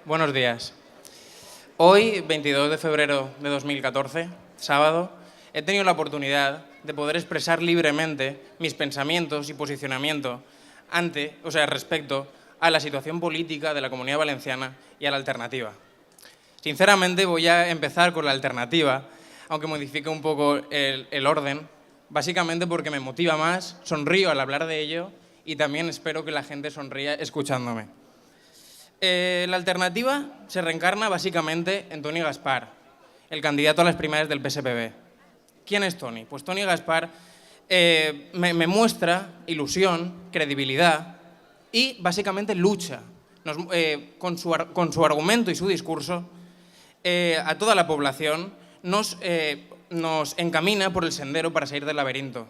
Buenos días. Hoy, 22 de febrero de 2014, sábado, he tenido la oportunidad de poder expresar libremente mis pensamientos y posicionamiento respecto a la situación política de la Comunidad Valenciana y a la alternativa. Sinceramente, voy a empezar con la alternativa, aunque modifique un poco el orden, básicamente porque me motiva más, sonrío al hablar de ello y también espero que la gente sonría escuchándome. La alternativa se reencarna básicamente en Toni Gaspar, el candidato a las primarias del PSPB. ¿Quién es Toni? Pues Toni Gaspar me muestra ilusión, credibilidad y básicamente lucha con su argumento y su discurso a toda la población, nos encamina por el sendero para salir del laberinto.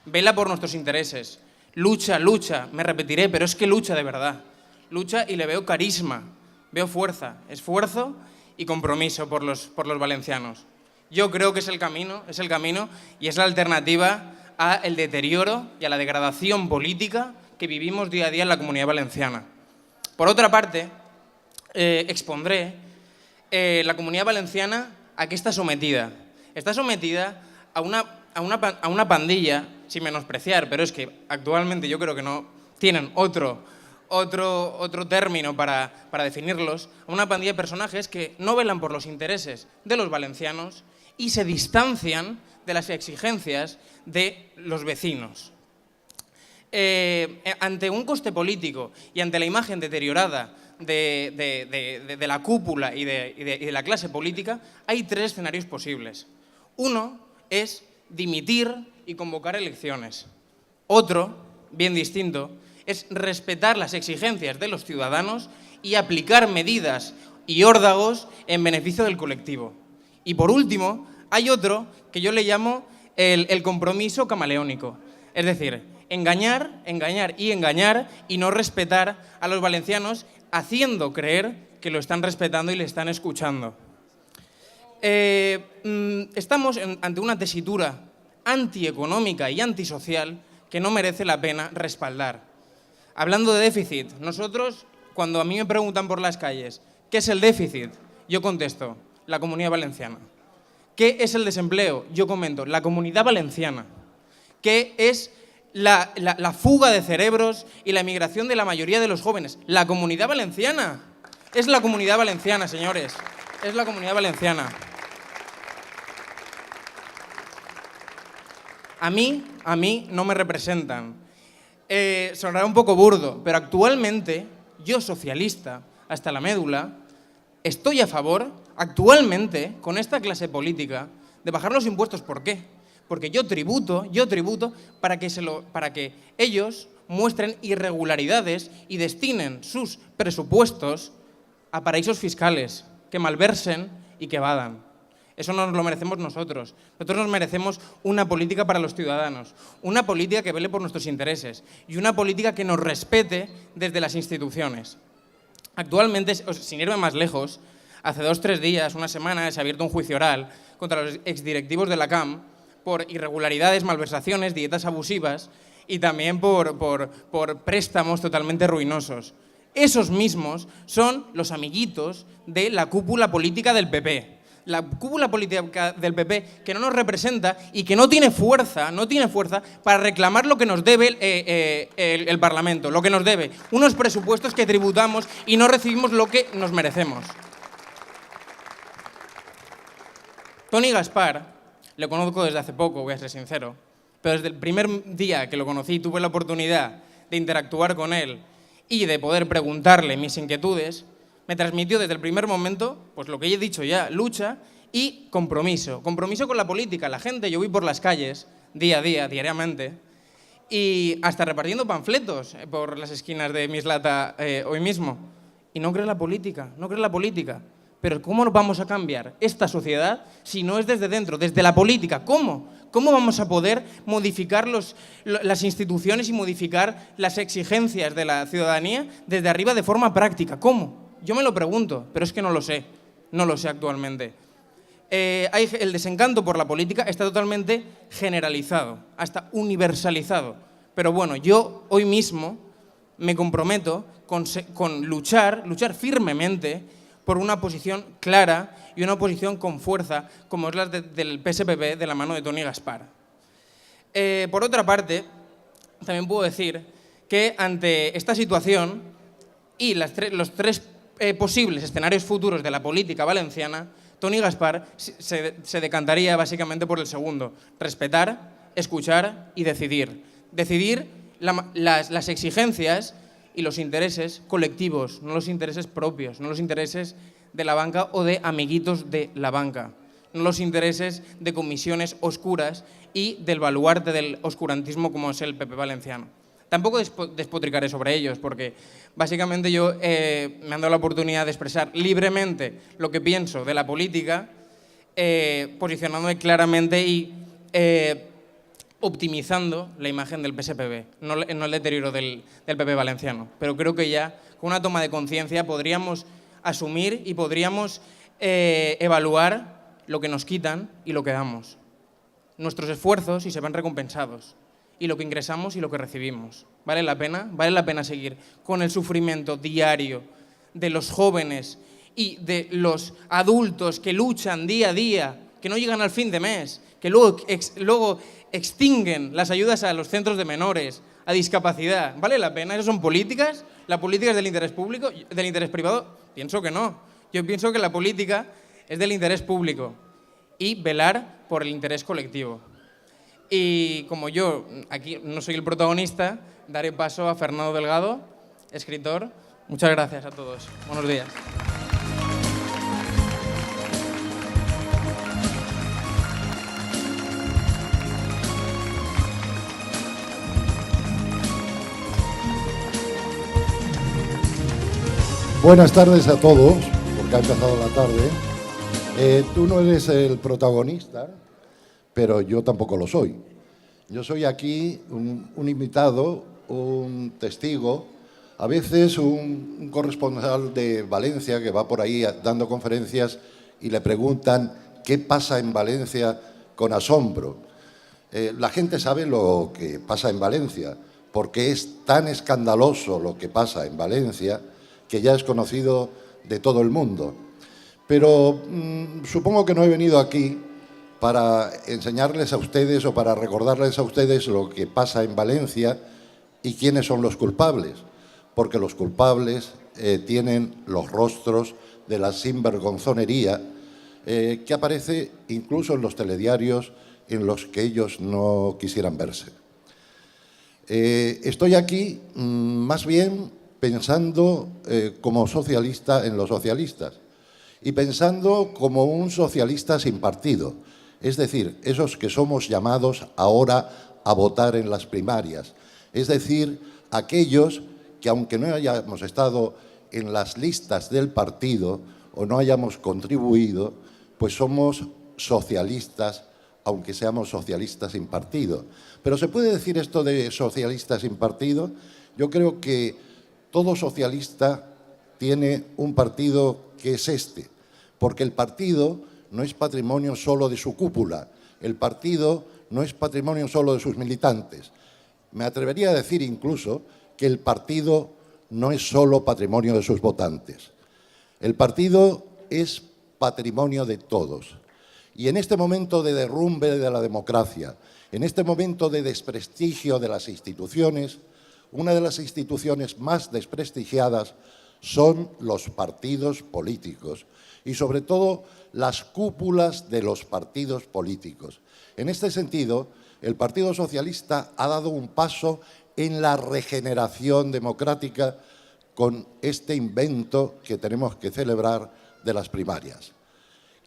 Vela por nuestros intereses. Lucha, me repetiré, pero es que lucha de verdad. Lucha y le veo carisma, veo fuerza, esfuerzo y compromiso por los valencianos. Yo creo que es el camino y es la alternativa al deterioro y a la degradación política que vivimos día a día en la Comunidad Valenciana. Por otra parte, expondré la Comunidad Valenciana a qué está sometida. Está sometida a una pandilla, sin menospreciar, pero es que actualmente yo creo que no tienen otro término para definirlos, a una pandilla de personajes que no velan por los intereses de los valencianos y se distancian de las exigencias de los vecinos. Ante un coste político y ante la imagen deteriorada de la cúpula y de la clase política, hay tres escenarios posibles. Uno es dimitir y convocar elecciones. Otro, bien distinto, es respetar las exigencias de los ciudadanos y aplicar medidas y órdagos en beneficio del colectivo. Y por último, hay otro que yo le llamo el compromiso camaleónico. Es decir, engañar y no respetar a los valencianos haciendo creer que lo están respetando y le están escuchando. Estamos ante una tesitura antieconómica y antisocial que no merece la pena respaldar. Hablando de déficit, nosotros, cuando a mí me preguntan por las calles, ¿qué es el déficit? Yo contesto, la Comunidad Valenciana. ¿Qué es el desempleo? Yo comento, la Comunidad Valenciana. ¿Qué es la fuga de cerebros y la emigración de la mayoría de los jóvenes? La Comunidad Valenciana. Es la Comunidad Valenciana, señores. Es la Comunidad Valenciana. A mí no me representan. Sonará un poco burdo, pero actualmente, yo socialista, hasta la médula, estoy a favor, actualmente, con esta clase política, de bajar los impuestos. ¿Por qué? Porque yo tributo para que ellos muestren irregularidades y destinen sus presupuestos a paraísos fiscales, que malversen y que evadan. Eso no nos lo merecemos nosotros. Nosotros nos merecemos una política para los ciudadanos, una política que vele por nuestros intereses y una política que nos respete desde las instituciones. Actualmente, sin irme más lejos, hace 2 o 3 días, una semana, se ha abierto un juicio oral contra los exdirectivos de la CAM por irregularidades, malversaciones, dietas abusivas y también por préstamos totalmente ruinosos. Esos mismos son los amiguitos de la cúpula política del PP. La cúpula política del PP que no nos representa y que no tiene fuerza para reclamar lo que nos debe el Parlamento, lo que nos debe, unos presupuestos que tributamos y no recibimos lo que nos merecemos. Toni Gaspar, le conozco desde hace poco, voy a ser sincero, pero desde el primer día que lo conocí tuve la oportunidad de interactuar con él y de poder preguntarle mis inquietudes. Me transmitió desde el primer momento, pues lo que he dicho ya, lucha y compromiso. Compromiso con la política. La gente, yo voy por las calles, día a día, diariamente, y hasta repartiendo panfletos por las esquinas de Mislata hoy mismo. Y no cree en la política, Pero ¿cómo nos vamos a cambiar esta sociedad si no es desde dentro, desde la política? ¿Cómo? ¿Cómo vamos a poder modificar las instituciones y modificar las exigencias de la ciudadanía desde arriba de forma práctica? ¿Cómo? Yo me lo pregunto, pero es que no lo sé actualmente. El desencanto por la política está totalmente generalizado, hasta universalizado. Pero bueno, yo hoy mismo me comprometo con luchar firmemente por una posición clara y una posición con fuerza, como es la del PSPB de la mano de Toni Gaspar. Por otra parte, también puedo decir que ante esta situación y los tres posibles escenarios futuros de la política valenciana, Toni Gaspar se decantaría básicamente por el segundo: respetar, escuchar y decidir. Decidir las exigencias y los intereses colectivos, no los intereses propios, no los intereses de la banca o de amiguitos de la banca, no los intereses de comisiones oscuras y del baluarte del oscurantismo como es el PP valenciano. Tampoco despotricaré sobre ellos, porque básicamente yo me han dado la oportunidad de expresar libremente lo que pienso de la política, posicionándome claramente y optimizando la imagen del PSPB, no el deterioro del PP valenciano. Pero creo que ya con una toma de conciencia podríamos asumir y podríamos evaluar lo que nos quitan y lo que damos. Nuestros esfuerzos y se ven recompensados. Y lo que ingresamos y lo que recibimos. ¿Vale la pena? ¿Vale la pena seguir con el sufrimiento diario de los jóvenes y de los adultos que luchan día a día, que no llegan al fin de mes, que luego extinguen las ayudas a los centros de menores, a discapacidad? ¿Vale la pena? ¿Esas son políticas? ¿La política es del interés público, del interés privado? Pienso que no. Yo pienso que la política es del interés público y velar por el interés colectivo. Y como yo aquí no soy el protagonista, daré paso a Fernando Delgado, escritor. Muchas gracias a todos. Buenos días. Buenas tardes a todos, porque ha empezado la tarde. Tú no eres el protagonista, pero yo tampoco lo soy. Yo soy aquí un invitado, un testigo, a veces un corresponsal de Valencia que va por ahí dando conferencias y le preguntan qué pasa en Valencia con asombro. La gente sabe lo que pasa en Valencia, porque es tan escandaloso lo que pasa en Valencia que ya es conocido de todo el mundo. Pero supongo que no he venido aquí para enseñarles a ustedes o para recordarles a ustedes lo que pasa en Valencia y quiénes son los culpables, porque los culpables tienen los rostros de la sinvergonzonería que aparece incluso en los telediarios en los que ellos no quisieran verse. Estoy aquí más bien pensando como socialista en los socialistas y pensando como un socialista sin partido, es decir, esos que somos llamados ahora a votar en las primarias, es decir, aquellos que aunque no hayamos estado en las listas del partido o no hayamos contribuido, pues somos socialistas, aunque seamos socialistas sin partido. Pero ¿se puede decir esto de socialistas sin partido? Yo creo que todo socialista tiene un partido que es este, porque el partido no es patrimonio solo de su cúpula, el partido no es patrimonio solo de sus militantes. Me atrevería a decir incluso que el partido no es solo patrimonio de sus votantes. El partido es patrimonio de todos. Y en este momento de derrumbe de la democracia, en este momento de desprestigio de las instituciones, una de las instituciones más desprestigiadas son los partidos políticos y sobre todo las cúpulas de los partidos políticos. En este sentido, el Partido Socialista ha dado un paso en la regeneración democrática con este invento que tenemos que celebrar de las primarias.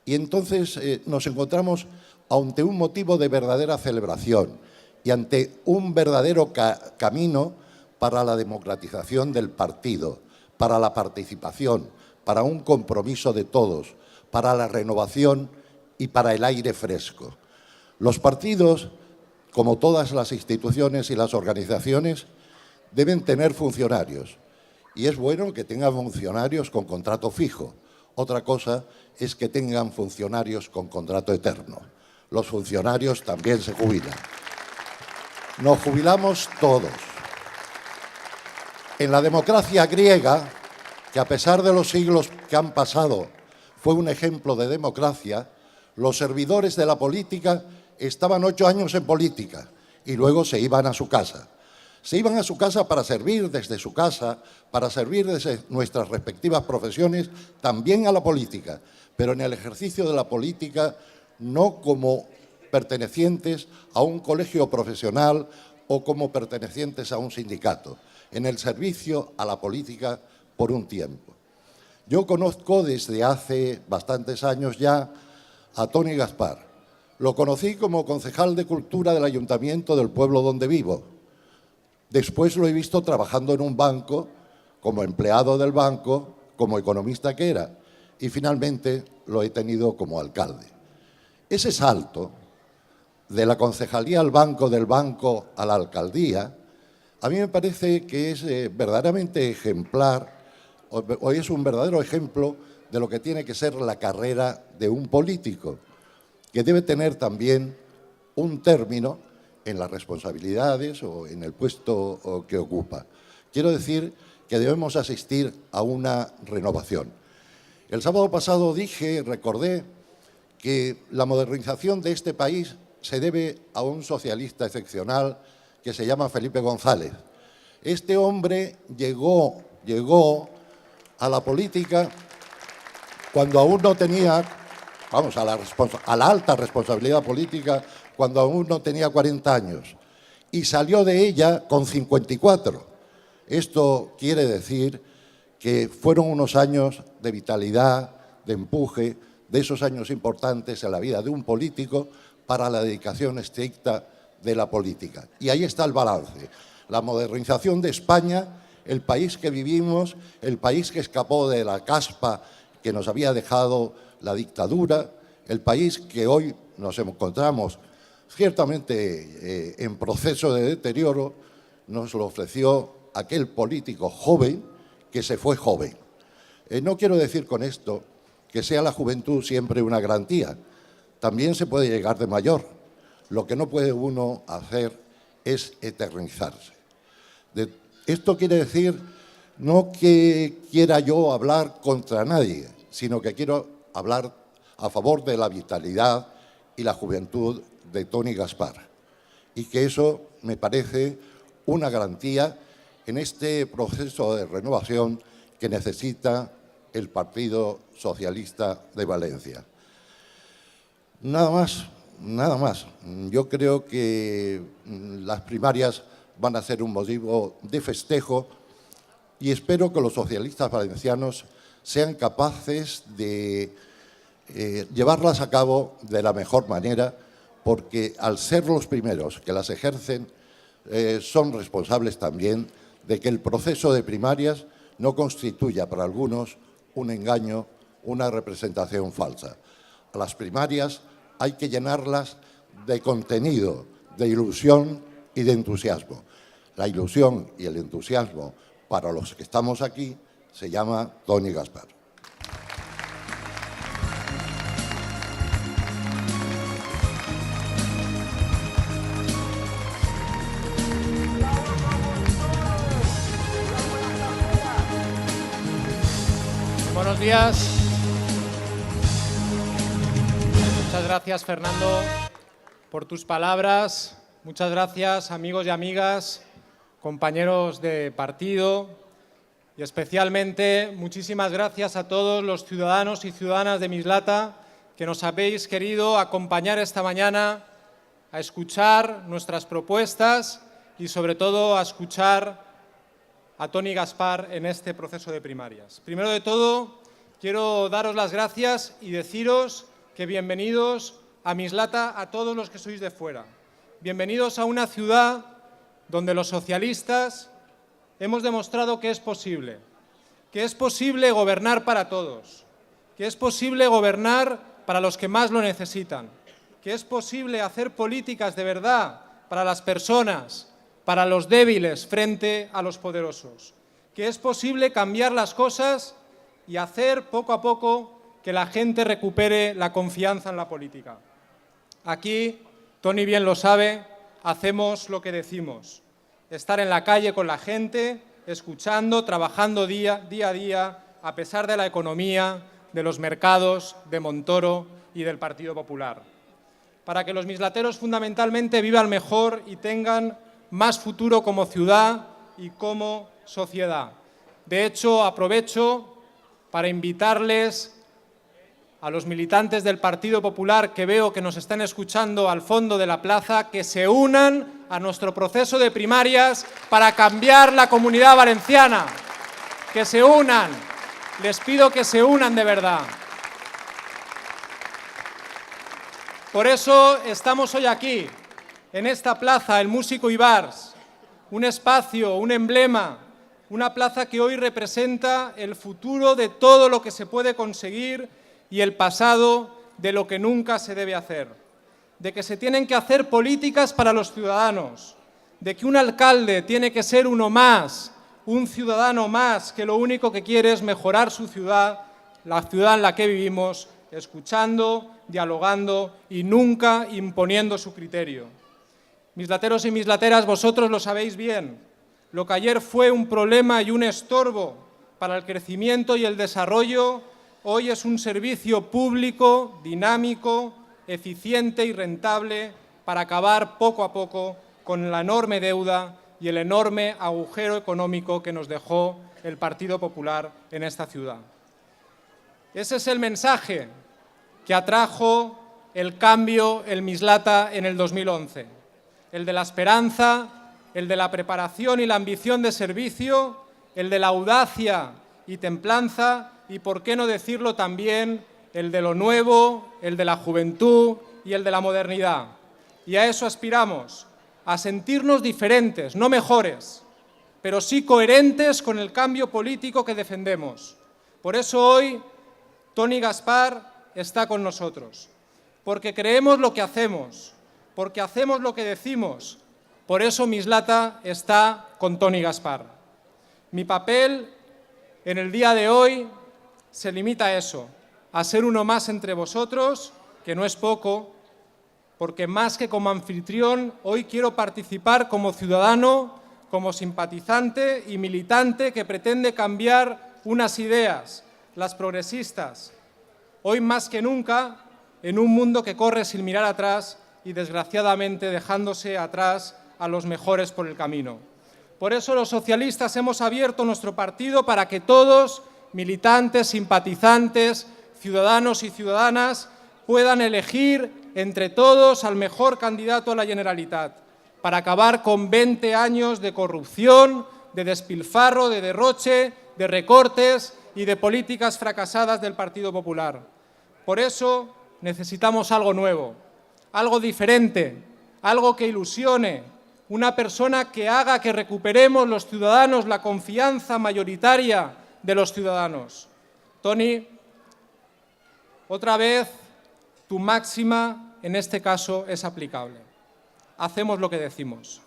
Y entonces nos encontramos ante un motivo de verdadera celebración y ante un verdadero camino para la democratización del partido, para la participación, para un compromiso de todos, para la renovación y para el aire fresco. Los partidos, como todas las instituciones y las organizaciones, deben tener funcionarios. Y es bueno que tengan funcionarios con contrato fijo. Otra cosa es que tengan funcionarios con contrato eterno. Los funcionarios también se jubilan. Nos jubilamos todos. En la democracia griega, que a pesar de los siglos que han pasado fue un ejemplo de democracia, los servidores de la política estaban 8 años en política y luego se iban a su casa. Se iban a su casa para servir desde su casa, para servir desde nuestras respectivas profesiones, también a la política, pero en el ejercicio de la política no como pertenecientes a un colegio profesional o como pertenecientes a un sindicato, en el servicio a la política por un tiempo. Yo conozco desde hace bastantes años ya a Toni Gaspar. Lo conocí como concejal de Cultura del Ayuntamiento del pueblo donde vivo. Después lo he visto trabajando en un banco, como empleado del banco, como economista que era, y finalmente lo he tenido como alcalde. Ese salto de la concejalía al banco, del banco a la alcaldía, a mí me parece que es verdaderamente ejemplar, o es un verdadero ejemplo de lo que tiene que ser la carrera de un político, que debe tener también un término en las responsabilidades o en el puesto que ocupa. Quiero decir que debemos asistir a una renovación. El sábado pasado recordé que la modernización de este país se debe a un socialista excepcional que se llama Felipe González. Este hombre llegó a la política cuando aún no tenía, a la alta responsabilidad política, cuando aún no tenía 40 años, y salió de ella con 54. Esto quiere decir que fueron unos años de vitalidad, de empuje, de esos años importantes en la vida de un político para la dedicación estricta de la política. Y ahí está el balance. La modernización de España, el país que vivimos, el país que escapó de la caspa que nos había dejado la dictadura, el país que hoy nos encontramos ciertamente en proceso de deterioro, nos lo ofreció aquel político joven que se fue joven. No quiero decir con esto que sea la juventud siempre una garantía. También se puede llegar de mayor. Lo que no puede uno hacer es eternizarse. Esto quiere decir no que quiera yo hablar contra nadie, sino que quiero hablar a favor de la vitalidad y la juventud de Toni Gaspar. Y que eso me parece una garantía en este proceso de renovación que necesita el Partido Socialista de Valencia. Nada más. Yo creo que las primarias van a ser un motivo de festejo y espero que los socialistas valencianos sean capaces de llevarlas a cabo de la mejor manera, porque al ser los primeros que las ejercen, son responsables también de que el proceso de primarias no constituya para algunos un engaño, una representación falsa. A las primarias hay que llenarlas de contenido, de ilusión y de entusiasmo. La ilusión y el entusiasmo para los que estamos aquí se llama Toni Gaspar. Buenos días. Muchas gracias, Fernando, por tus palabras. Muchas gracias, amigos y amigas, compañeros de partido. Y especialmente, muchísimas gracias a todos los ciudadanos y ciudadanas de Mislata que nos habéis querido acompañar esta mañana a escuchar nuestras propuestas y, sobre todo, a escuchar a Toni Gaspar en este proceso de primarias. Primero de todo, quiero daros las gracias y deciros que bienvenidos a Mislata a todos los que sois de fuera. Bienvenidos a una ciudad donde los socialistas hemos demostrado que es posible gobernar para todos, que es posible gobernar para los que más lo necesitan, que es posible hacer políticas de verdad para las personas, para los débiles frente a los poderosos, que es posible cambiar las cosas y hacer poco a poco que la gente recupere la confianza en la política. Aquí, Toni bien lo sabe, hacemos lo que decimos, estar en la calle con la gente, escuchando, trabajando día a día, a pesar de la economía, de los mercados, de Montoro y del Partido Popular, para que los mislateros fundamentalmente vivan mejor y tengan más futuro como ciudad y como sociedad. De hecho, aprovecho para invitarles a los militantes del Partido Popular que veo que nos están escuchando al fondo de la plaza, que se unan a nuestro proceso de primarias para cambiar la Comunidad Valenciana. Que se unan, les pido que se unan de verdad. Por eso estamos hoy aquí, en esta plaza, el Músico Ibars, un espacio, un emblema, una plaza que hoy representa el futuro de todo lo que se puede conseguir y el pasado de lo que nunca se debe hacer, de que se tienen que hacer políticas para los ciudadanos, de que un alcalde tiene que ser uno más, un ciudadano más, que lo único que quiere es mejorar su ciudad, la ciudad en la que vivimos, escuchando, dialogando y nunca imponiendo su criterio. Mislateros y mislateras, vosotros lo sabéis bien, lo que ayer fue un problema y un estorbo para el crecimiento y el desarrollo, hoy es un servicio público, dinámico, eficiente y rentable para acabar poco a poco con la enorme deuda y el enorme agujero económico que nos dejó el Partido Popular en esta ciudad. Ese es el mensaje que atrajo el cambio, el Mislata, en el 2011. El de la esperanza, el de la preparación y la ambición de servicio, el de la audacia y templanza y, por qué no decirlo también, el de lo nuevo, el de la juventud y el de la modernidad. Y a eso aspiramos, a sentirnos diferentes, no mejores, pero sí coherentes con el cambio político que defendemos. Por eso hoy Toni Gaspar está con nosotros, porque creemos lo que hacemos, porque hacemos lo que decimos. Por eso Mislata está con Toni Gaspar. Mi papel en el día de hoy se limita a eso, a ser uno más entre vosotros, que no es poco, porque más que como anfitrión, hoy quiero participar como ciudadano, como simpatizante y militante que pretende cambiar unas ideas, las progresistas, hoy más que nunca, en un mundo que corre sin mirar atrás y, desgraciadamente, dejándose atrás a los mejores por el camino. Por eso los socialistas hemos abierto nuestro partido para que todos, militantes, simpatizantes, ciudadanos y ciudadanas, puedan elegir entre todos al mejor candidato a la Generalitat, para acabar con 20 años de corrupción, de despilfarro, de derroche, de recortes y de políticas fracasadas del Partido Popular. Por eso necesitamos algo nuevo, algo diferente, algo que ilusione, una persona que haga que recuperemos los ciudadanos la confianza mayoritaria de los ciudadanos. Toni, otra vez tu máxima en este caso es aplicable. Hacemos lo que decimos.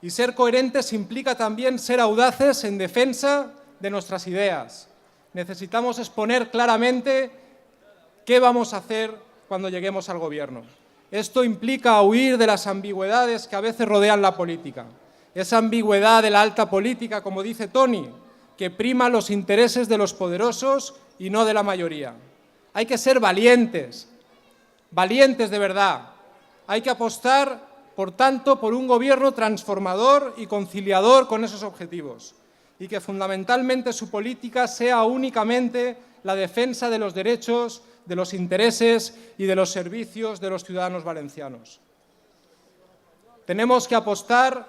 Y ser coherentes implica también ser audaces en defensa de nuestras ideas. Necesitamos exponer claramente qué vamos a hacer cuando lleguemos al gobierno. Esto implica huir de las ambigüedades que a veces rodean la política. Esa ambigüedad de la alta política, como dice Toni, que prima los intereses de los poderosos y no de la mayoría. Hay que ser valientes, valientes de verdad. Hay que apostar, por tanto, por un gobierno transformador y conciliador con esos objetivos, y que fundamentalmente su política sea únicamente la defensa de los derechos, de los intereses y de los servicios de los ciudadanos valencianos. Tenemos que apostar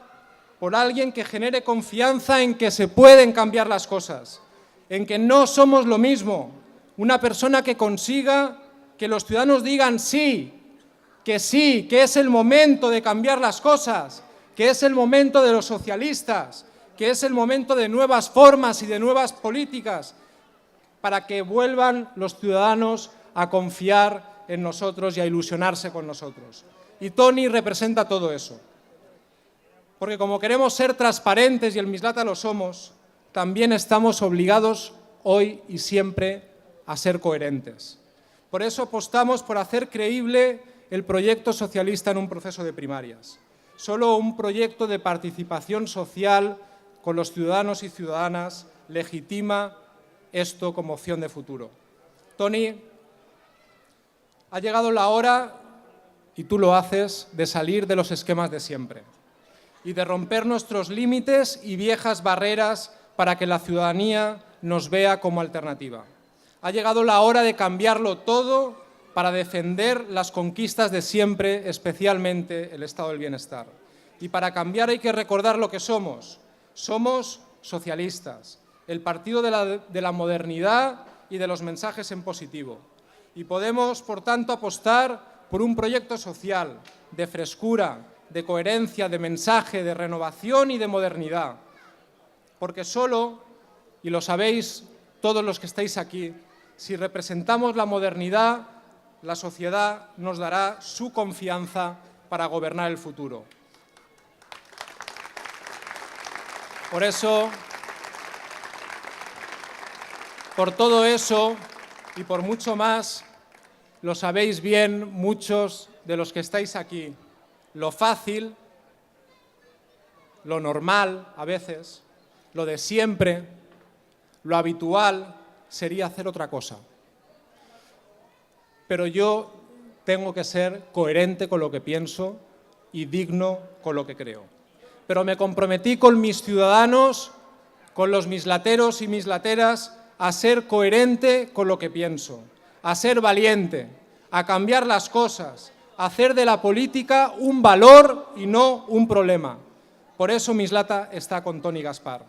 por alguien que genere confianza en que se pueden cambiar las cosas, en que no somos lo mismo, una persona que consiga que los ciudadanos digan sí, que es el momento de cambiar las cosas, que es el momento de los socialistas, que es el momento de nuevas formas y de nuevas políticas, para que vuelvan los ciudadanos a confiar en nosotros y a ilusionarse con nosotros. Y Toni representa todo eso. Porque como queremos ser transparentes y el Mislata lo somos, también estamos obligados hoy y siempre a ser coherentes. Por eso apostamos por hacer creíble el proyecto socialista en un proceso de primarias. Solo un proyecto de participación social con los ciudadanos y ciudadanas legitima esto como opción de futuro. Toni, ha llegado la hora, y tú lo haces, de salir de los esquemas de siempre y de romper nuestros límites y viejas barreras para que la ciudadanía nos vea como alternativa. Ha llegado la hora de cambiarlo todo para defender las conquistas de siempre, especialmente el estado del bienestar. Y para cambiar hay que recordar lo que somos. Somos socialistas, el partido de la modernidad y de los mensajes en positivo. Y podemos, por tanto, apostar por un proyecto social, de frescura, de coherencia, de mensaje, de renovación y de modernidad. Porque solo, y lo sabéis todos los que estáis aquí, si representamos la modernidad, la sociedad nos dará su confianza para gobernar el futuro. Por eso, por todo eso y por mucho más, lo sabéis bien muchos de los que estáis aquí, lo fácil, lo normal a veces, lo de siempre, lo habitual sería hacer otra cosa. Pero yo tengo que ser coherente con lo que pienso y digno con lo que creo. Pero me comprometí con mis ciudadanos, con los mislateros y mislateras, a ser coherente con lo que pienso, a ser valiente, a cambiar las cosas, a hacer de la política un valor y no un problema. Por eso Mislata está con Toni Gaspar,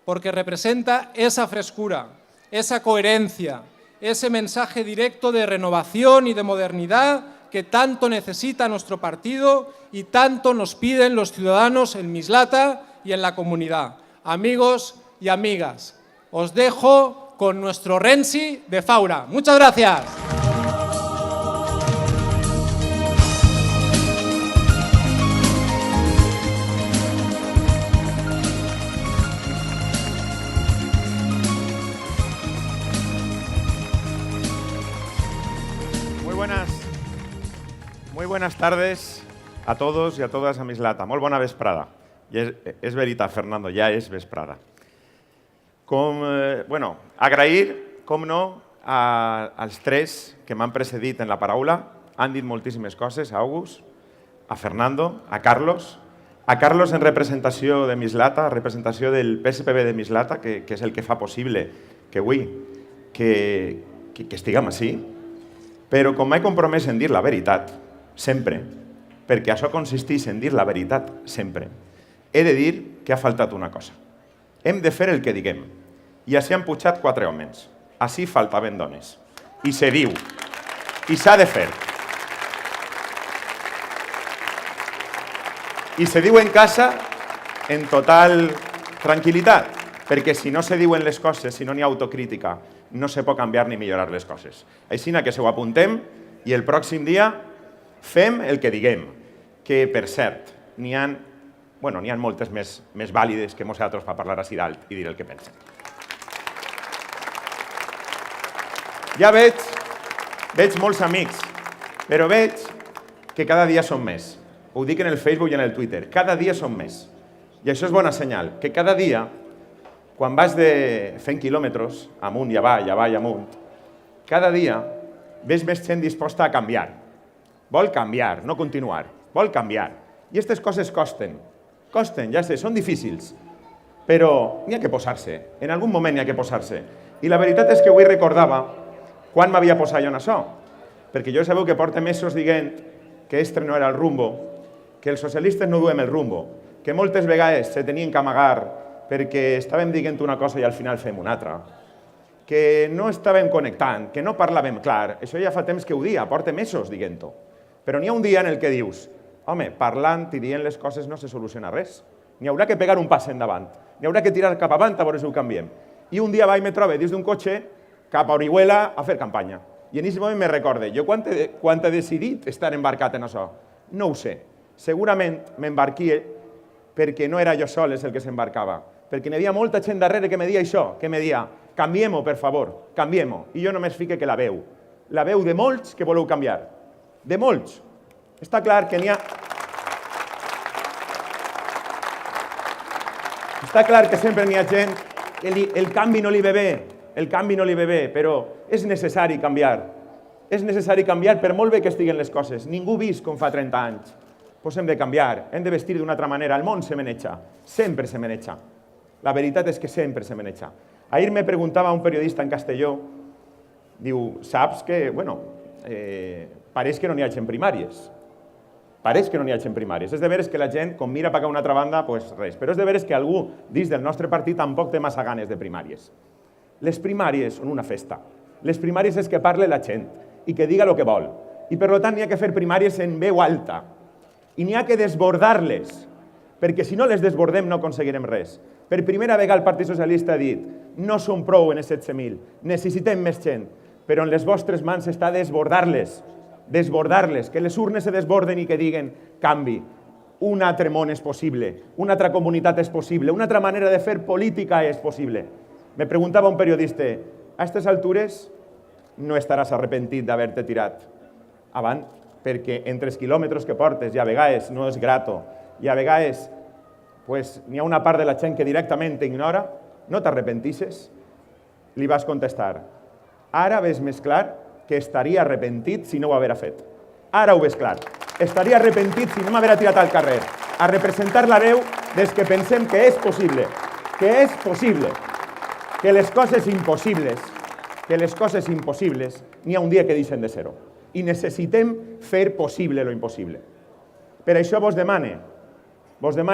porque representa esa frescura, esa coherencia, ese mensaje directo de renovación y de modernidad que tanto necesita nuestro partido y tanto nos piden los ciudadanos en Mislata y en la comunidad. Amigos y amigas, os dejo con nuestro Renzi de Faura. Muchas gracias. Muy buenas tardes a todos i a totes a Mislata. Molt bona vesprada. I és veritat, Fernando, ja és vesprada. Agrair, com no, als tres que m'han precedit en la paraula. Han dit moltíssimes coses, a August, a Fernando, a Carlos en representació de Mislata, representació del PSPB de Mislata, que és el que fa possible que avui que estiguem així. Però com m'he compromès en dir la veritat, sempre, perquè això consisteix en dir la veritat sempre, he de dir que ha faltat una cosa. Hem de fer el que diguem. I així han pujat 4 homes. Així faltaven dones. I se diu. I s'ha de fer. I se diu en casa en total tranquil·litat, perquè si no se diuen les coses, si no n'hi ha autocrítica, no se pot canviar ni millorar les coses. Així que se ho apuntem i el pròxim dia fem el que diguem, que, per cert, n'hi ha moltes més vàlides que nosaltres per parlar així d'alt i dir el que pensem. Ja veig molts amics, però veig que cada dia són més. Ho dic en el Facebook i en el Twitter, cada dia són més. I això és bona senyal, que cada dia, quan vas de 100 quilòmetres, amunt i avall, avall, amunt, cada dia ves més gent disposta a canviar. Vol canviar, no continuar. Vol canviar. I aquestes coses costen. Costen, ja sé, són difícils. Però n'hi ha que posar-se. En algun moment n'hi ha que posar-se. I la veritat és que avui recordava quan m'havia posat jo en això. Perquè jo sabeu que porta mesos dient que este no era el rumbo, que els socialistes no duem el rumbo, que moltes vegades se tenien que amagar perquè estàvem dient una cosa i al final fem una altra, que no estàvem connectant, que no parlàvem clar. Això ja fa temps que ho dia, porta mesos dient-ho. Però n'hi ha un dia en el que dius, home, parlant i dient les coses no se soluciona res. N'hi haurà que pegar un pas endavant. N'hi haurà que tirar cap avant a veure si ho canviem. I un dia vaig me trobo dins d'un cotxe cap a Orihuela a fer campanya. I en aquest moment me recorde, jo quan he decidit estar embarcat en això? No ho sé. Segurament m'embarquia perquè no era jo sol el que s'embarcava, perquè n'hi havia molta gent darrere que me deia això, que me deia, canviem-ho, per favor, canviem-ho. I jo només fique que la veu de molts que voleu canviar. De molts. Està clar que n'hi ha... Està clar que sempre n'hi ha gent que el canvi no li ve bé, el canvi no li ve bé, però és necessari canviar. És necessari canviar per molt bé que estiguen les coses. Ningú vist com fa 30 anys. Doncs hem de canviar, hem de vestir d'una altra manera. El món se maneja, sempre se maneja. La veritat és que sempre se maneja. Ahir me preguntava un periodista en Castelló, diu, saps que, bueno, pareix que no n'hi hagi primàries. Pareix que no n'hi hagi primàries. És de veres que la gent, com mira cap a una altra banda, doncs res. Però és de veres que algú dins del nostre partit tampoc té massa ganes de primàries. Les primàries són una festa. Les primàries és que parle la gent i que diga el que vol. I per tant n'hi ha que fer primàries en veu alta. I n'hi ha que desbordar-les, perquè si no les desbordem no aconseguirem res. Per primera vegada el Partit Socialista ha dit no som prou en els 17.000, necessitem més gent, però en les vostres mans està desbordar-les, desbordar-les, que les urnes se desborden i que diguen canvi, un altre món és possible, una altra comunitat és possible, una altra manera de fer política és possible. Me preguntava un periodista, a aquestes altures no estaràs arrepentit d'haver-te tirat avant, perquè entre els quilòmetres que portes i a vegades no és grato, i a vegades n'hi ha una part de la gent que directament t'ignora, no t'arrepentisses? Li vas contestar, ara ves més clar que estaria arrepentit si no ho haguera fet. Ara ho ves clar. Estaria arrepentit si no m'haguera tirat al carrer a representar la veu des que pensem que és possible, que les coses impossibles, n'hi ha un dia que deixen de ser-ho. I necessitem fer possible lo impossible. Per això vos demane,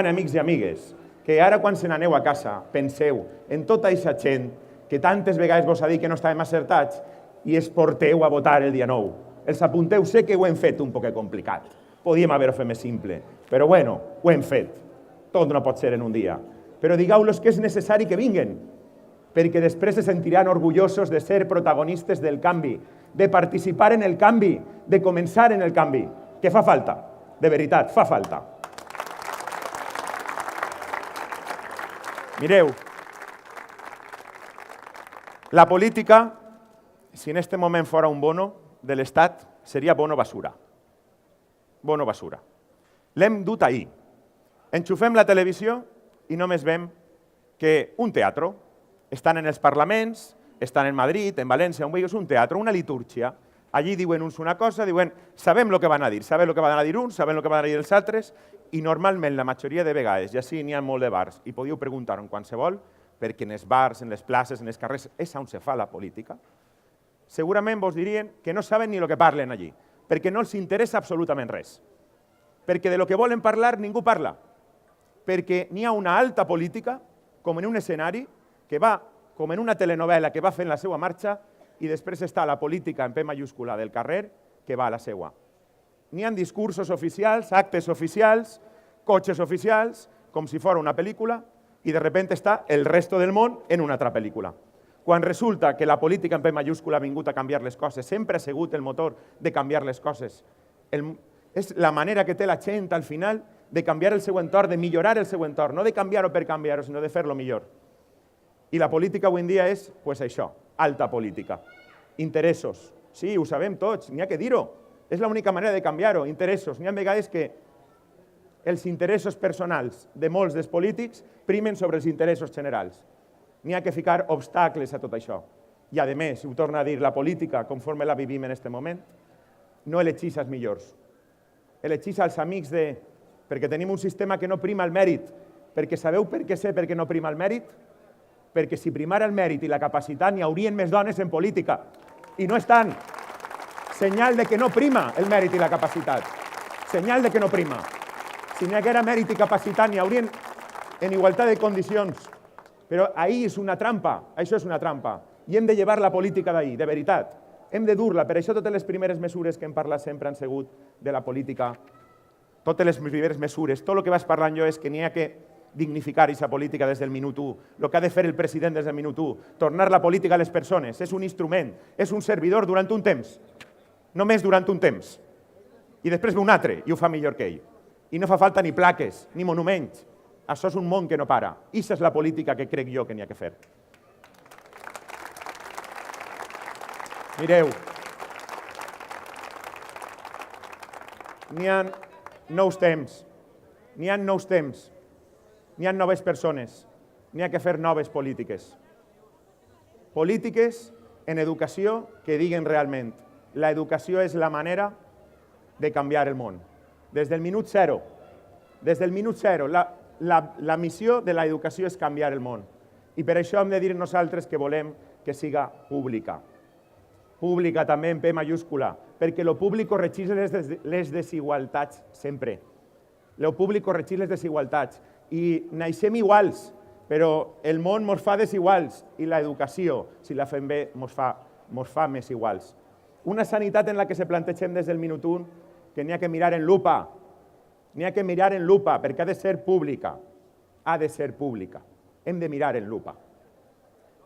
amics i amigues, que ara quan se n'aneu a casa penseu en tota aquesta gent que tantes vegades vos ha dit que no estàvem acertats i es porteu a votar el dia 9. Els apunteu, sé que ho hem fet un poc complicat. Podíem haver-ho fet més simple, però bueno, ho hem fet. Tot no pot ser en un dia. Però digueu-los que és necessari que vinguen, perquè després se sentiran orgullosos de ser protagonistes del canvi, de participar en el canvi, de començar en el canvi, que fa falta, de veritat, fa falta. Mireu, la política, si en este moment fora un bono de l'Estat, seria bono basura. Bono basura. L'hem dut ahir. Enxufem la televisió i només veiem que un teatre, estan en els parlaments, estan en Madrid, en València, on és un teatre, una litúrgia. Allí diuen uns una cosa, diuen, sabem el que van a dir, sabem el que van a dir uns, sabem el que van a dir els altres, i normalment la majoria de vegades, ja sí n'hi ha molt de bars, i podíeu preguntar-ho en qualsevol, perquè en els bars, en les places, en els carrers, és on se fa la política, segurament vos dirien que no saben ni el que parlen allí, perquè no els interessa absolutament res, perquè de lo que volen parlar ningú parla, perquè n'hi ha una alta política, com en un escenari, que va com en una telenovela que va fent la seva marxa i després està la política en P majúscula del carrer que va a la seva. N'hi ha discursos oficials, actes oficials, cotxes oficials, com si fos una pel·lícula, i de sobte està el resto del món en una altra pel·lícula. Quan resulta que la política en P majúscula ha vingut a canviar les coses, sempre ha sigut el motor de canviar les coses. És la manera que té la gent al final de canviar el seu entorn, de millorar el seu entorn, no de canviar-ho per canviar-ho, sinó de fer-lo millor. I la política avui en dia és, doncs això, alta política. Interessos. Sí, ho sabem tots, n'hi ha que dir-ho. És l'única manera de canviar-ho, interessos. N'hi ha vegades que els interessos personals de molts dels polítics primen sobre els interessos generals. N'hi ha que ficar obstacles a tot això. I, a més, ho torno a dir, la política, conforme la vivim en aquest moment, no elegeix els millors. Elegeix els amics de... Perquè tenim un sistema que no prima el mèrit. Perquè sabeu per què sé per què no prima el mèrit? Perquè si primara el mèrit i la capacitat n'hi haurien més dones en política. I no estan. Senyal de que no prima el mèrit i la capacitat. Senyal de que no prima. Si n'hi haguera mèrit i capacitat n'hi haurien en igualtat de condicions. Però ahí és una trampa, això és una trampa. I hem de llevar la política d'ahí, de veritat. Hem de dur-la. Per això totes les primeres mesures que hem parlat sempre han sigut de la política. Totes les primeres mesures, tot el que vas parlant jo és que n'hi ha que dignificar aquesta política des del minut 1, el que ha de fer el president des del minut 1, tornar la política a les persones, és un instrument, és un servidor durant un temps, només durant un temps, i després ve un altre i ho fa millor que ell. I no fa falta ni plaques, ni monuments, això és un món que no para. Aquesta és la política que crec jo que n'hi ha que fer. Mireu, n'hi ha nous temps, n'hi ha noves persones, n'hi ha que fer noves polítiques. Polítiques en educació que diguen realment l'educació és la manera de canviar el món. Des del minut zero, la missió de l'educació és canviar el món. I per això hem de dir nosaltres que volem que siga pública. Pública també en P majúscula, perquè lo públic corregeix les desigualtats sempre. Lo públic corregeix les desigualtats. I naixem iguals, però el món ens fa desiguals i l'educació, si la fem bé, ens fa més iguals. Una sanitat en la que se plantegem des del minut 1 que n'hi ha que mirar en lupa. N'hi ha que mirar en lupa perquè ha de ser pública. Ha de ser pública. Hem de mirar en lupa.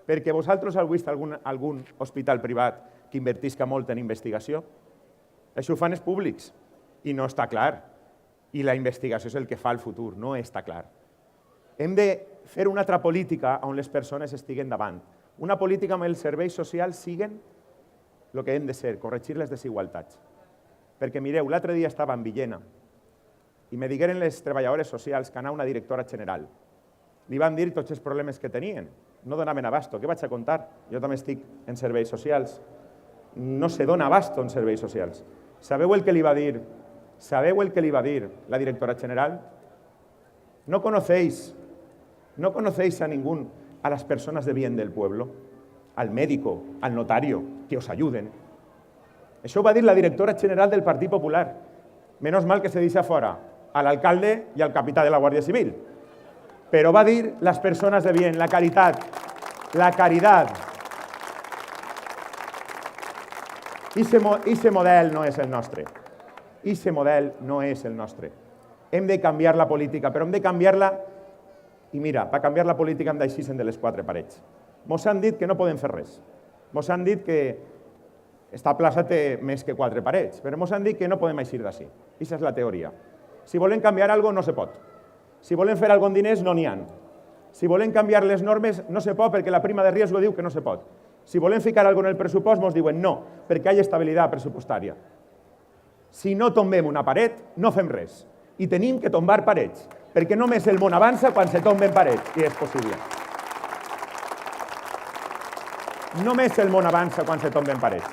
Perquè vosaltres heu vist algun hospital privat que invertisca molt en investigació? Això ho fan els públics i no està clar. I la investigació és el que fa el futur, no està clar. Hem de fer una altra política on les persones estiguen davant. Una política on els serveis socials siguen el que hem de ser, corregir les desigualtats. Perquè mireu, l'altre dia estava en Villena i me digueren les treballadores socials que anava una directora general. Li van dir tots els problemes que tenien. No donaven abasto. Què vaig a contar? Jo també estic en serveis socials. No se dona abasto en serveis socials. Sabeu el que li va dir? Sabeu el que li va dir la directora general? No conocéis a ningún, a las personas de bien del pueblo, al médico, al notario, que os ayuden. Això ho va dir la directora general del Partit Popular. Menos mal que se deixa fora a l'alcalde i al capità de la Guàrdia Civil. Però va dir les persones de bien, la caritat, la caritat. Ese model no és el nostre. Ese model no és el nostre. Hem de canviar la política, però hem de canviar-la. I mira, per canviar la política hem d'eixir-se'n de les quatre parets. Mos han dit que no podem fer res. Mos han dit que esta plaça té més que quatre parets, però mos han dit que no podem eixir d'ací. Aquesta és la teoria. Si volem canviar alguna cosa, no se pot. Si volem fer alguna cosa amb diners, no n'hi ha. Si volem canviar les normes, no se pot perquè la prima de riesgo diu que no se pot. Si volem ficar alguna cosa en el pressupost, ens diuen no, perquè hi ha estabilitat pressupostària. Si no tombem una paret, no fem res. I tenim que tombar parets, perquè només el món avança quan se tomben parets, i és possible. Només el món avança quan se tomben parets.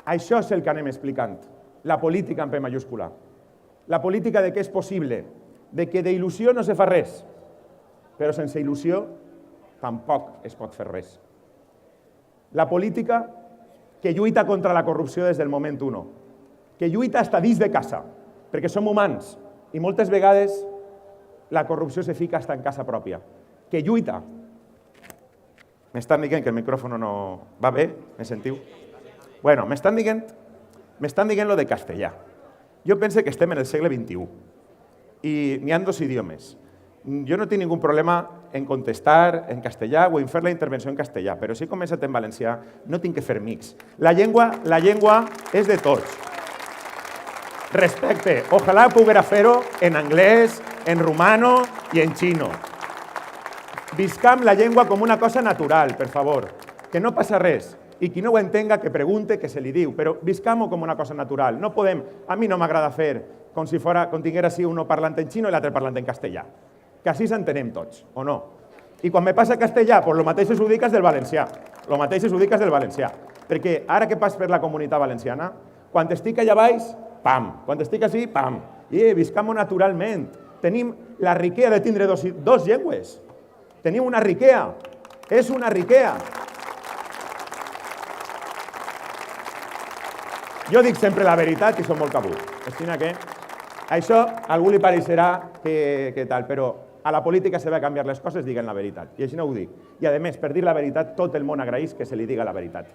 Això és el que anem explicant. La política en P majúscula. La política de que és possible, de que d'il·lusió no se fa res, però sense il·lusió tampoc es pot fer res. La política que lluita contra la corrupció des del moment 1, que lluita fins dins de casa, perquè som humans i moltes vegades la corrupció se fica fins en casa pròpia, que lluita. M'estan dient que el micròfon no va bé, me sentiu? Bueno, m'estan dient lo de castellà. Jo penso que estem en el segle XXI i n'hi ha dos idiomes. Jo no tinc ningú problema en contestar en castellà o en fer la intervenció en castellà, però si he començat en valencià no tinc que fer mix. La llengua és de tots. Respecte. Ojalà poguera fer-ho en anglès, en rumano i en xino. Viscam la llengua com una cosa natural, per favor. Que no passa res. I qui no ho entenga, que pregunte, que se li diu. Però viscam-ho com una cosa natural. No podem... A mi no m'agrada fer com si tinguera així uno parlant en xino i l'altre parlant en castellà. Que així s'entenem tots, o no? I quan me passa castellà, doncs el mateix ho dic del valencià. El mateix ho dic del valencià. Perquè ara que pas per la comunitat valenciana, quan estic allà baix, pam. Quan estic així, pam. I viscam-ho naturalment. Tenim la riquea de tindre dos llengües. Tenim una riquea. És una riquea. Jo dic sempre la veritat i som molt cabut. Estina que això a algú li pareixerà que tal, però a la política se va a canviar les coses, diguen la veritat. I així no ho dic. I a més, per dir la veritat, tot el món agraeix que se li diga la veritat.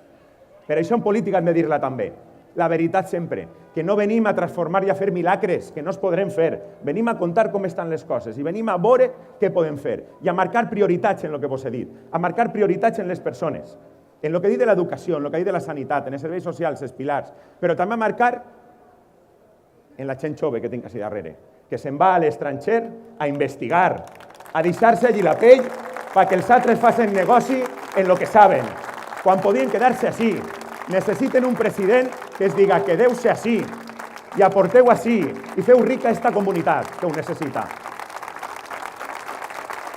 Per això en política hem de dir-la també. La veritat sempre. Que no venim a transformar i a fer milagres, que no es podrem fer. Venim a contar com estan les coses i venim a veure què podem fer. I a marcar prioritats en el que vos he dit. A marcar prioritats en les persones. En el que he dit de l'educació, en el que he dit de la sanitat, en els serveis socials, els pilars. Però també a marcar en la gent jove que tinc així darrere, que se'n va a l'estranger a investigar, a deixar-se allí la pell perquè els altres facin negoci en el que saben, quan podien quedar-se així. Necessiten un president que es diga quedeu-se així i aporteu així i feu rica esta comunitat que ho necessita.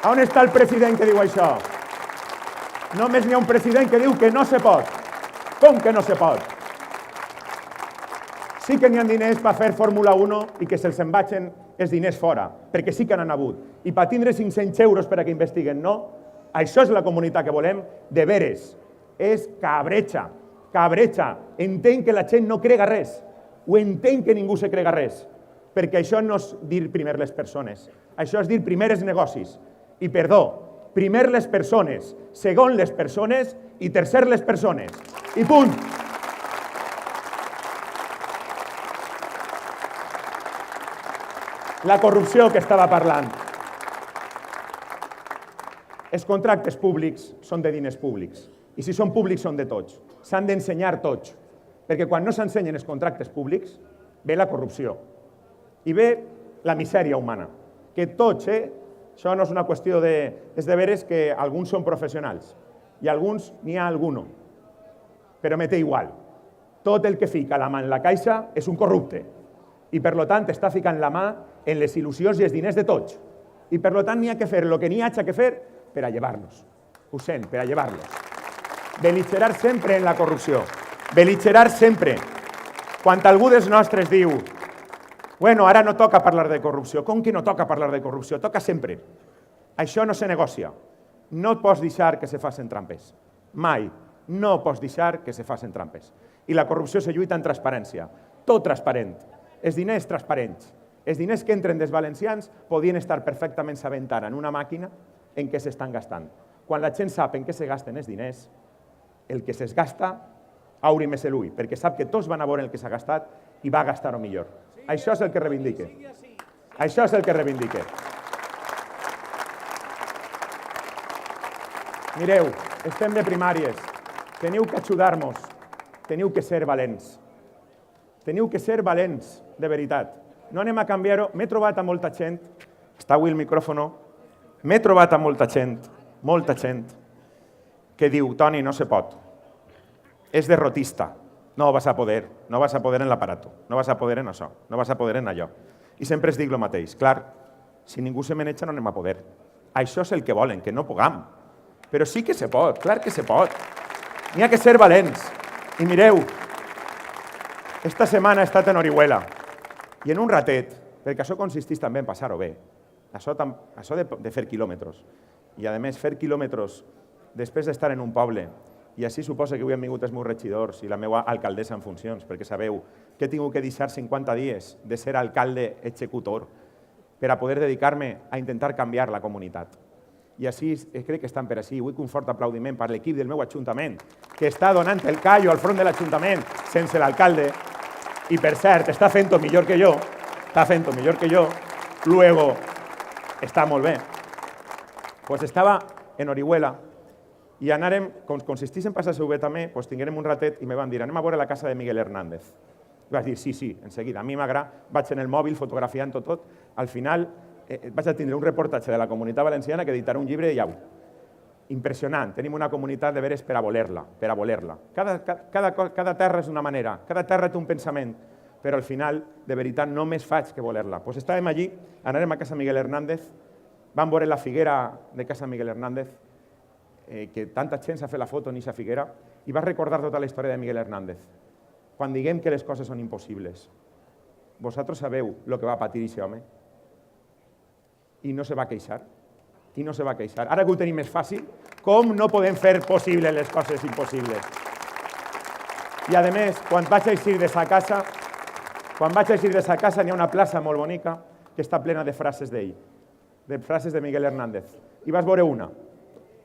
On està el president que diu això? Només n'hi ha un president que diu que no se pot. Com que no se pot? Sí que n'hi ha diners per fer Fórmula 1 i que se'ls en vagin els diners fora, perquè sí que n'han hagut. I per tindre 500 euros per a que investiguen, no? Això és la comunitat que volem, de veres. És cabretxa, cabretxa. Entenc que la gent no crega res. Ho entenc que ningú se crega res. Perquè això no és dir primer les persones. Això és dir primer els negocis. I perdó, primer les persones, segon les persones i tercer les persones. I punt. La corrupció que estava parlant. Els contractes públics són de diners públics. I si són públics són de tots. S'han d'ensenyar tots. Perquè quan no s'ensenyen els contractes públics, ve la corrupció. I ve la misèria humana. Que tots, això no és una qüestió de... És de veres que alguns són professionals i alguns n'hi ha alguno. Però me té igual. Tot el que fica la mà en la caixa és un corrupte. I per tant està ficant la mà en les il·lusions i els diners de tots. I per tant n'hi ha que fer el que n'hi hagi que fer per a llevar-los. Ho sent, per a llevar-los. Beligerar sempre en la corrupció. Beligerar sempre. Quan algú dels nostres diu bueno, ara no toca parlar de corrupció. Com que no toca parlar de corrupció? Toca sempre. Això no se negocia. No pots deixar que se facin trampes. Mai. No pots deixar que se facin trampes. I la corrupció se lluita en transparència. Tot transparent. Els diners transparents. Els diners que entren dels valencians podien estar perfectament sabent ara en una màquina en què s'estan gastant. Quan la gent sap en què se gasten els diners, el que se'ls gasta, auri més l'ull, perquè sap que tots van a veure el que s'ha gastat i va gastar-ho millor. Això és el que reivindique. Això és el que reivindique. Mireu, estem de primàries. Teniu que ajudar-nos. Teniu que ser valents. Teniu que ser valents, de veritat. No anem a canviar-ho. M'he trobat a molta gent, està avui el micròfono, m'he trobat a molta gent, que diu, Toni, no se pot. És derrotista. No vas a poder en l'aparato, no vas a poder en això, no vas a poder en allò. I sempre es dic el mateix. Clar, si ningú se meneja no anem a poder. Això és el que volen, que no puguem. Però sí que se pot, clar que se pot. N'hi ha que ser valents. I mireu, esta setmana he estat en Orihuela i en un ratet, perquè això consisteix també en passar-ho bé, això de fer quilòmetres, i a més fer quilòmetres després d'estar en un poble, i així suposa que avui han vingut els meus regidors i la meva alcaldessa en funcions, perquè sabeu que he tingut que deixar 50 dies de ser alcalde executor per a poder dedicar-me a intentar canviar la comunitat. I així crec que estan per així. Vull un fort aplaudiment per l'equip del meu ajuntament, que està donant el callo al front de l'Ajuntament sense l'alcalde, i per cert, està fent-ho millor que jo, luego està molt bé. Pues estava en Orihuela i anàrem, com consistís en passar-se-ho bé també, pues tinguérem un ratet i me van dir, anem a veure la casa de Miguel Hernández. I vaig dir, sí, en seguida. A mi m'agrada, vaig en el mòbil fotografiant-ho tot. Al final vaig a tindre un reportatge de la Comunitat Valenciana que editarà un llibre i au. Impressionant. Tenim una comunitat de veres per a voler-la, Cada terra és una manera, cada terra té un pensament, però al final, de veritat, només faig que voler-la. Pues estàvem allí, anàrem a casa Miguel Hernández, vam veure la figuera de casa Miguel Hernández, que tanta gent s'ha fet la foto en aquesta figuera, i vas recordar tota la història de Miguel Hernández. Quan diguem que les coses són impossibles, vosaltres sabeu el que va patir aquest home? I no se va queixar. Ara que ho tenim més fàcil, com no podem fer possibles les coses impossibles? I a més, quan vaig eixir de sa casa n'hi ha una plaça molt bonica que està plena de frases d'ell, de frases de Miguel Hernández. I vas veure una.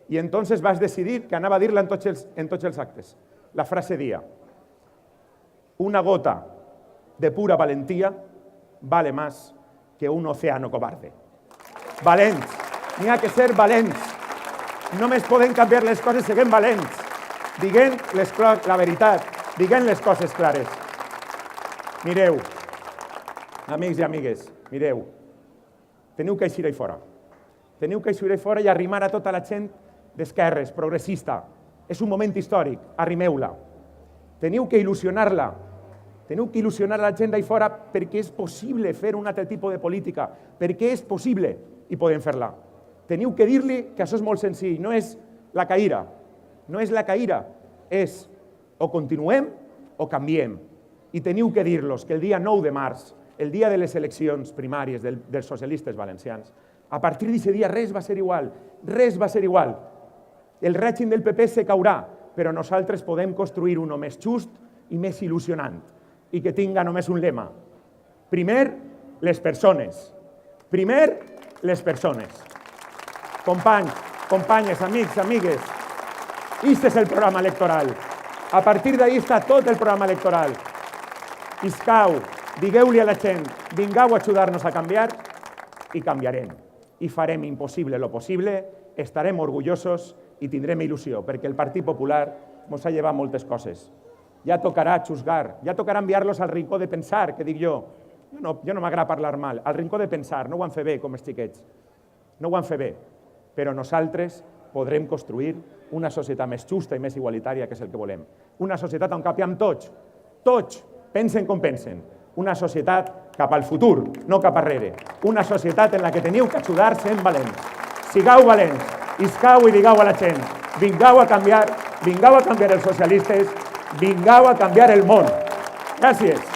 I entonces vas decidir que anava a dir-la en tots els actes. La frase dia: una gota de pura valentía vale más que un océano cobarde. Valents. N'hi ha que ser valents. Només podem canviar les coses siguent valents. Diguent la veritat. Diguent les coses clares. Mireu, amics i amigues, mireu. Teniu que eixir ahí fora. Teniu que eixir ahí fora i arrimar a tota la gent d'esquerres, progressista. És un moment històric. Arrimeu-la. Teniu que il·lusionar-la. Teniu que il·lusionar la gent d'ahí fora perquè és possible fer un altre tipus de política. Perquè és possible i podem fer-la. teniu que dir-li que això és molt senzill, no és la caïra, no és la caïra, és o continuem o canviem. I teniu que dir-los que el dia 9 de març, el dia de les eleccions primàries dels socialistes valencians, a partir d'aquest dia res va ser igual, res va ser igual. El règim del PP se caurà, però nosaltres podem construir uno més just i més il·lusionant i que tinga només un lema. Primer, les persones. Primer, les persones. Companys, companyes, amics, amigues, aquest és el programa electoral. A partir d'ahí està tot el programa electoral. Iscau, digueu-li a la gent, vingueu a ajudar-nos a canviar i canviarem. I farem impossible lo possible, estarem orgullosos i tindrem il·lusió, perquè el Partit Popular ens ha llevat moltes coses. Ja tocarà xusgar, ja tocarà enviar-los al rincó de pensar, que dic jo. Jo no m'agrada parlar mal, al rincó de pensar, no ho han fet bé com els xiquets. No ho han fet bé, però nosaltres podrem construir una societat més justa i més igualitària, que és el que volem. Una societat on capiem tots, pensen com pensen. Una societat cap al futur, no cap arrere. Una societat en la que teniu que ajudar-se en valents. Sigueu valents, iscau i digueu a la gent, vingueu a canviar els socialistes, vingueu a canviar el món. Gràcies.